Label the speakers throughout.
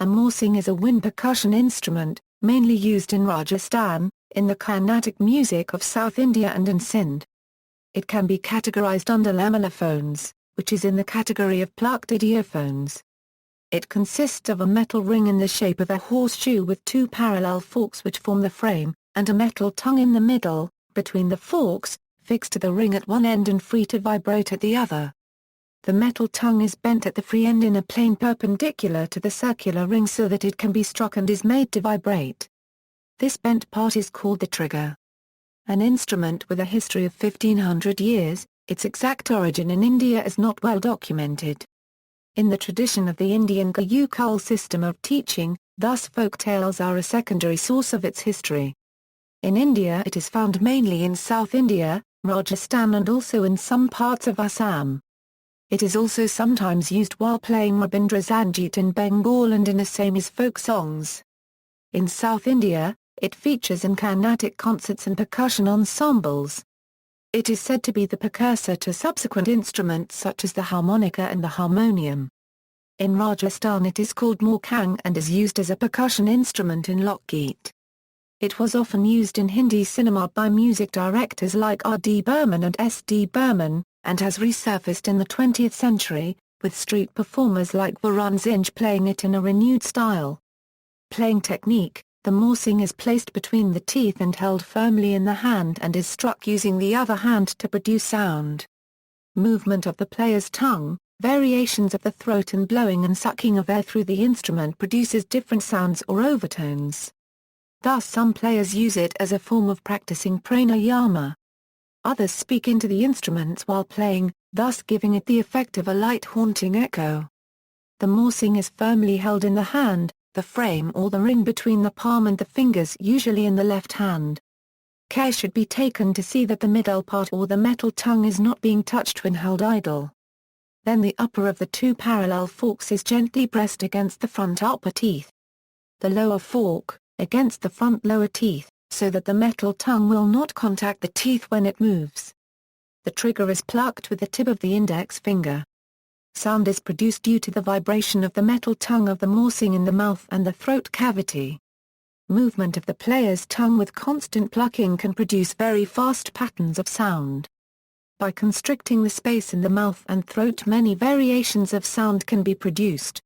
Speaker 1: A morsing is a wind percussion instrument, mainly used in Rajasthan, in the Carnatic music of South India and in Sindh. It can be categorized under lamellophones, which is in the category of plucked idiophones. It consists of a metal ring in the shape of a horseshoe with two parallel forks which form the frame, and a metal tongue in the middle, between the forks, fixed to the ring at one end and free to vibrate at the other. The metal tongue is bent at the free end in a plane perpendicular to the circular ring so that it can be struck and is made to vibrate. This bent part is called the trigger. An instrument with a history of 1500 years, its exact origin in India is not well documented. In the tradition of the Indian gurukul system of teaching, thus folk tales are a secondary source of its history. In India it is found mainly in South India, Rajasthan and also in some parts of Assam. It is also sometimes used while playing Rabindrasangeet in Bengal and in Assamese folk songs. In South India, it features in Carnatic concerts and percussion ensembles. It is said to be the precursor to subsequent instruments such as the harmonica and the harmonium. In Rajasthan it is called morsing and is used as a percussion instrument in Lokgeet. It was often used in Hindi cinema by music directors like R.D. Burman and S.D. Burman, and has resurfaced in the 20th century, with street performers like Varun Singh playing it in a renewed style. Playing technique: the morsing is placed between the teeth and held firmly in the hand and is struck using the other hand to produce sound. Movement of the player's tongue, variations of the throat and blowing and sucking of air through the instrument produces different sounds or overtones. Thus some players use it as a form of practicing pranayama. Others speak into the instruments while playing, thus giving it the effect of a light haunting echo. The morsing is firmly held in the hand, the frame or the ring between the palm and the fingers, usually in the left hand. Care should be taken to see that the middle part or the metal tongue is not being touched when held idle. Then the upper of the two parallel forks is gently pressed against the front upper teeth. The lower fork, against the front lower teeth, so that the metal tongue will not contact the teeth when it moves. The trigger is plucked with the tip of the index finger. Sound is produced due to the vibration of the metal tongue of the morsing in the mouth and the throat cavity. Movement of the player's tongue with constant plucking can produce very fast patterns of sound. By constricting the space in the mouth and throat, many variations of sound can be produced.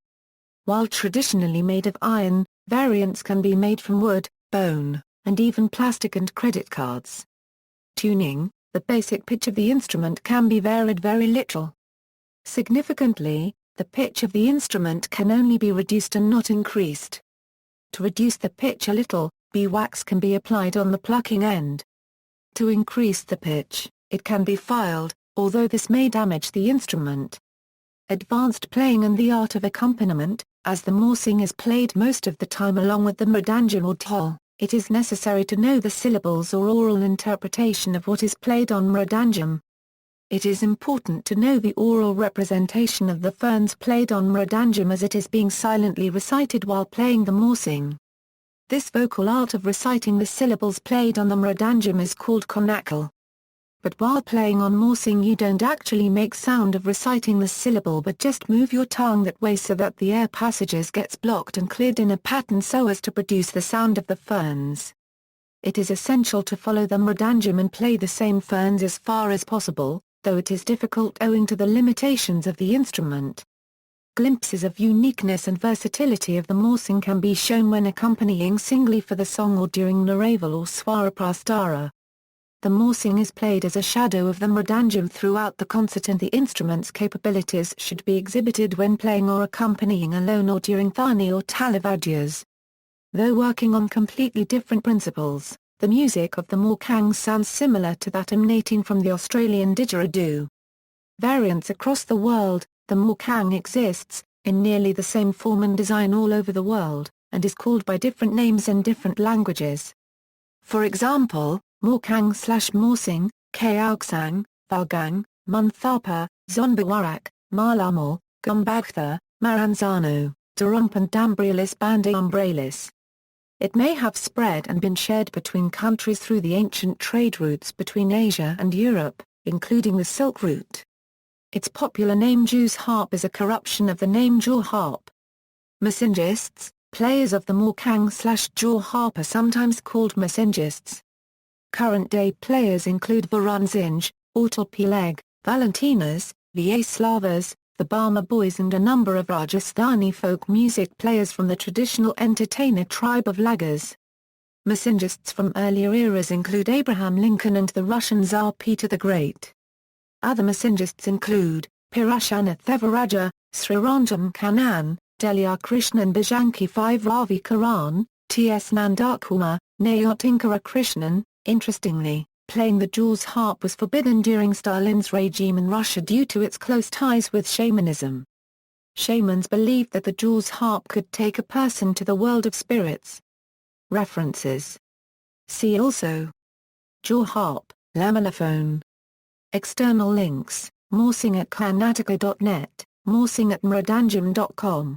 Speaker 1: While traditionally made of iron, variants can be made from wood, bone, and even plastic and credit cards. Tuning: the basic pitch of the instrument can be varied very little. Significantly, the pitch of the instrument can only be reduced and not increased. To reduce the pitch a little, beeswax can be applied on the plucking end. To increase the pitch, it can be filed, although this may damage the instrument. Advanced playing and the art of accompaniment: as the morsing is played most of the time along with the mridangam or dhol, it is necessary to know the syllables or oral interpretation of what is played on mridangam. It is important to know the oral representation of the ferns played on mridangam as it is being silently recited while playing the morsing. This vocal art of reciting the syllables played on the mridangam is called konakal. But while playing on morsing you don't actually make sound of reciting the syllable but just move your tongue that way so that the air passages gets blocked and cleared in a pattern so as to produce the sound of the ferns. It is essential to follow the mridangam and play the same ferns as far as possible, though it is difficult owing to the limitations of the instrument. Glimpses of uniqueness and versatility of the morsing can be shown when accompanying singly for the song or during Naraval or Swaraprastara. The morsing is played as a shadow of the mridangam throughout the concert and the instrument's capabilities should be exhibited when playing or accompanying alone or during thani or talavadyas. Though working on completely different principles, the music of the morsing sounds similar to that emanating from the Australian didgeridoo. Variants across the world: the morsing exists, in nearly the same form and design all over the world, and is called by different names in different languages. For example, morsing, Kaugsang, Valgang, Munthapa, Zonbawarak, Malamal, Gumbagtha, Maranzano, Durump and Dambrialis Banda Umbralis. It may have spread and been shared between countries through the ancient trade routes between Asia and Europe, including the Silk Route. Its popular name Jew's harp is a corruption of the name jaw harp. Masingists, players of the Morsing/jaw harp are sometimes called masingists. Current-day players include Varunzinge, Autalpileg, Valentinas, Vyaslavas, the Barma Boys and a number of Rajasthani folk music players from the traditional entertainer tribe of Lagars. Masingists from earlier eras include Abraham Lincoln and the Russian Tsar Peter the Great. Other masingists include Pirashanath Thevaraja, Sriranjam Kannan, Delia Krishnan Bajanki 5 Ravi Karan, T.S. Nandakumar, Nayotinkara Krishnan. Interestingly, playing the Jaws harp was forbidden during Stalin's regime in Russia due to its close ties with shamanism. Shamans believed that the Jaws harp could take a person to the world of spirits. References. See also: jaw harp, lamellophone. External links: Morsing at carnatica.net, Morsing at mridangam.com.